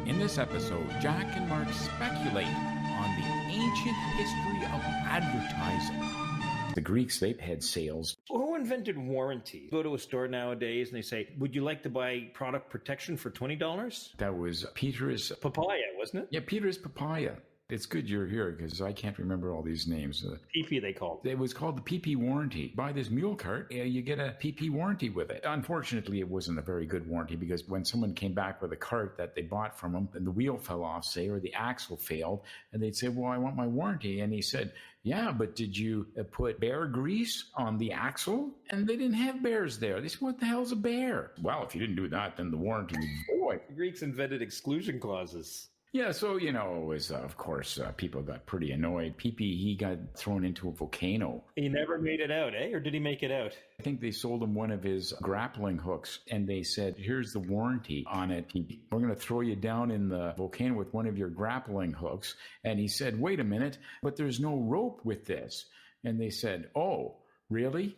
In this episode, Jack and Mark speculate on the ancient history of advertising. The Greeks, they had sales. Who invented warranty? Go to a store nowadays and they say, would you like to buy product protection for $20? That was Peter's Papaya, wasn't it? Yeah, Peter's Papaya. It's good you're here because I can't remember all these names. PP they called it. It was called the PP warranty. Buy this mule cart, you get a PP warranty with it. Unfortunately, it wasn't a very good warranty because when someone came back with a cart that they bought from him and the wheel fell off, say, or the axle failed, and they'd say, well, I want my warranty. And he said, yeah, but did you put bear grease on the axle? And they didn't have bears there. They said, what the hell's a bear? Well, if you didn't do that, then the warranty was void. The Greeks invented exclusion clauses. Yeah, so, it was, of course, people got pretty annoyed. PP, he got thrown into a volcano. He never made it out, eh? Or did he make it out? I think they sold him one of his grappling hooks, and they said, here's the warranty on it. We're going to throw you down in the volcano with one of your grappling hooks. And he said, wait a minute, but there's no rope with this. And they said, oh, really?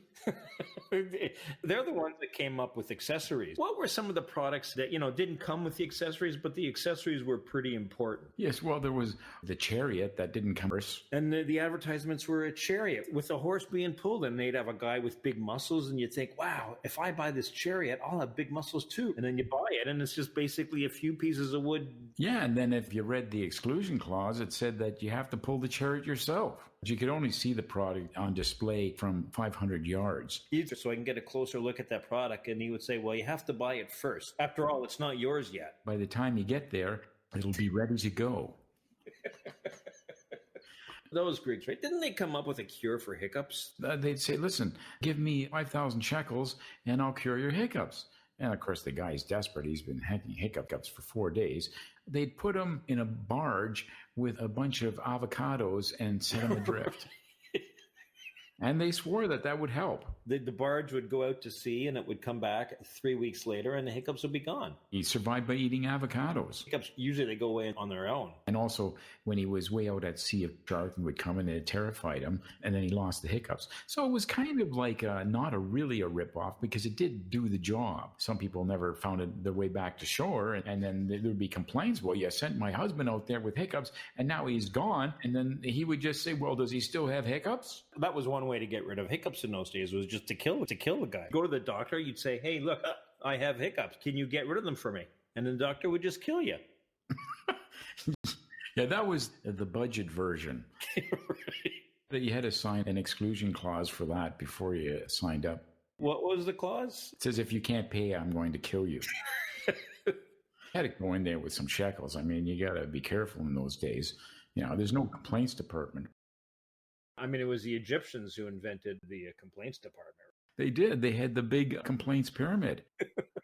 They're the ones that came up with accessories. What were some of the products that, didn't come with the accessories, but the accessories were pretty important? Yes, well, there was the chariot that didn't come first. And the advertisements were a chariot with a horse being pulled, and they'd have a guy with big muscles, and you'd think, wow, if I buy this chariot, I'll have big muscles too. And then you buy it, and it's just basically a few pieces of wood. Yeah, and then if you read the exclusion clause, it said that you have to pull the chariot yourself. You could only see the product on display from 500 yards. So I can get a closer look at that product. And he would say, well, you have to buy it first. After all, it's not yours yet. By the time you get there, it'll be ready to go. Those Greeks, right? Didn't they come up with a cure for hiccups? They'd say, listen, give me 5,000 shekels and I'll cure your hiccups. And of course, the guy's desperate. He's been having hiccups for 4 days. They'd put him in a barge with a bunch of avocados and set him adrift. And they swore that would help. The barge would go out to sea and it would come back 3 weeks later and the hiccups would be gone. He survived by eating avocados. Hiccups, usually they go away on their own. And also, when he was way out at sea, a shark would come and it terrified him, and then he lost the hiccups. So it was kind of like not really a ripoff because it did do the job. Some people never found their way back to shore, and then there would be complaints. Well, you sent my husband out there with hiccups, and now he's gone. And then he would just say, well, does he still have hiccups? That was one way to get rid of hiccups in those days, was just to kill the guy. Go to the doctor, you'd say, hey, look, I have hiccups. Can you get rid of them for me? And the doctor would just kill you. Yeah, that was the budget version. Right. But you had to sign an exclusion clause for that before you signed up. What was the clause? It says, if you can't pay, I'm going to kill you. You had to go in there with some shekels. I mean, you got to be careful in those days. There's no complaints department. I mean, it was the Egyptians who invented the complaints department. They did. They had the big complaints pyramid.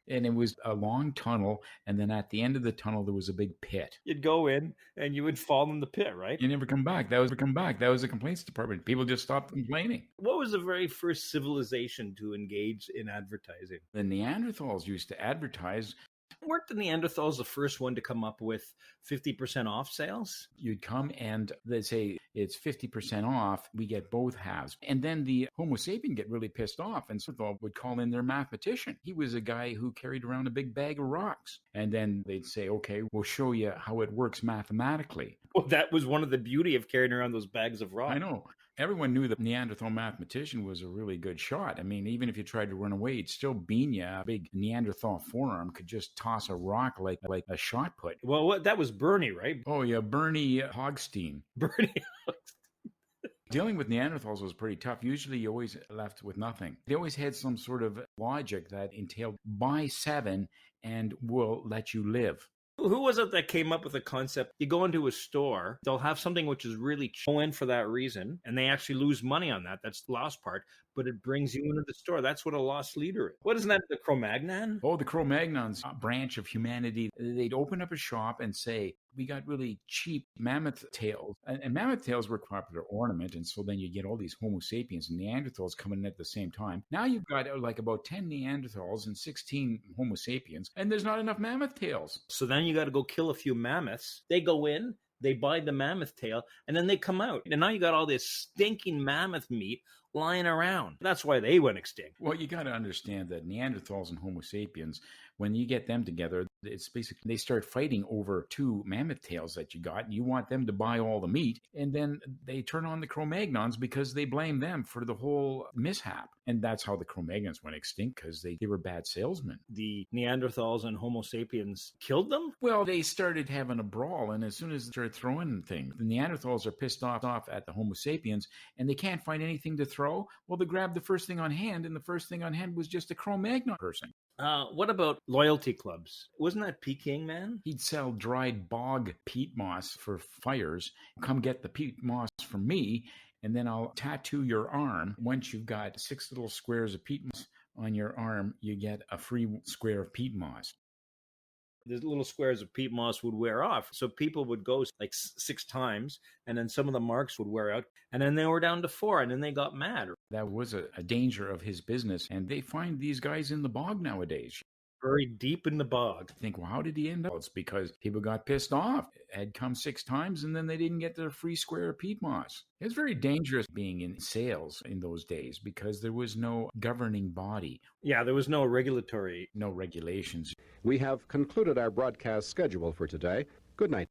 And it was a long tunnel. And then at the end of the tunnel, there was a big pit. You'd go in and you would fall in the pit, right? You never come back. That was the complaints department. People just stopped complaining. What was the very first civilization to engage in advertising? The Neanderthals used to advertise. Weren't the Neanderthals the first one to come up with 50% off sales? You'd come and they'd say, it's 50% off. We get both halves. And then the Homo sapien get really pissed off. And so they would call in their mathematician. He was a guy who carried around a big bag of rocks. And then they'd say, okay, we'll show you how it works mathematically. Well, that was one of the beauty of carrying around those bags of rocks. I know. Everyone knew the Neanderthal mathematician was a really good shot. I mean, even if you tried to run away, it'd still bean you. A big Neanderthal forearm could just toss a rock like a shot put. Well, that was Bernie, right? Oh, yeah, Bernie Hogstein. Bernie Hogstein. Dealing with Neanderthals was pretty tough. Usually you always left with nothing. They always had some sort of logic that entailed buy 7 and we'll let you live. Who was it that came up with the concept? You go into a store, they'll have something which is really cheap in for that reason, and they actually lose money on that. That's the lost part, but it brings you into the store. That's what a lost leader is. What is that, the Cro-Magnon? Oh, the Cro-Magnon's a branch of humanity. They'd open up a shop and say, we got really cheap mammoth tails. And mammoth tails were a popular ornament, and so then you get all these Homo sapiens and Neanderthals coming in at the same time. Now you've got like about 10 Neanderthals and 16 Homo sapiens, and there's not enough mammoth tails. So then you got to go kill a few mammoths. They go in, they buy the mammoth tail, and then they come out. And now you got all this stinking mammoth meat lying around. That's why they went extinct. Well, you got to understand that Neanderthals and Homo sapiens, when you get them together, It's basically they start fighting over 2 mammoth tails that you got, and you want them to buy all the meat, and then they turn on the Cro-Magnons because they blame them for the whole mishap. And that's how the Cro-Magnons went extinct, because they were bad salesmen. The Neanderthals and Homo sapiens killed them? Well, they started having a brawl, and as soon as they started throwing things, the Neanderthals are pissed off at the Homo sapiens, and they can't find anything to throw. Well, they grab the first thing on hand, and the first thing on hand was just a Cro-Magnon person. What about loyalty clubs? Wasn't that Peking Man? He'd sell dried bog peat moss for fires. Come get the peat moss from me, and then I'll tattoo your arm. Once you've got 6 little squares of peat moss on your arm, you get a free square of peat moss. The little squares of peat moss would wear off. So people would go like 6 times, and then some of the marks would wear out, and then they were down to 4, and then they got mad. That was a danger of his business, and they find these guys in the bog nowadays. Very deep in the bog. I think, well, how did he end up? It's because people got pissed off, had come 6 times, and then they didn't get their free square of peat moss. It was very dangerous being in sales in those days because there was no governing body. Yeah, there was no regulations. We have concluded our broadcast schedule for today. Good night.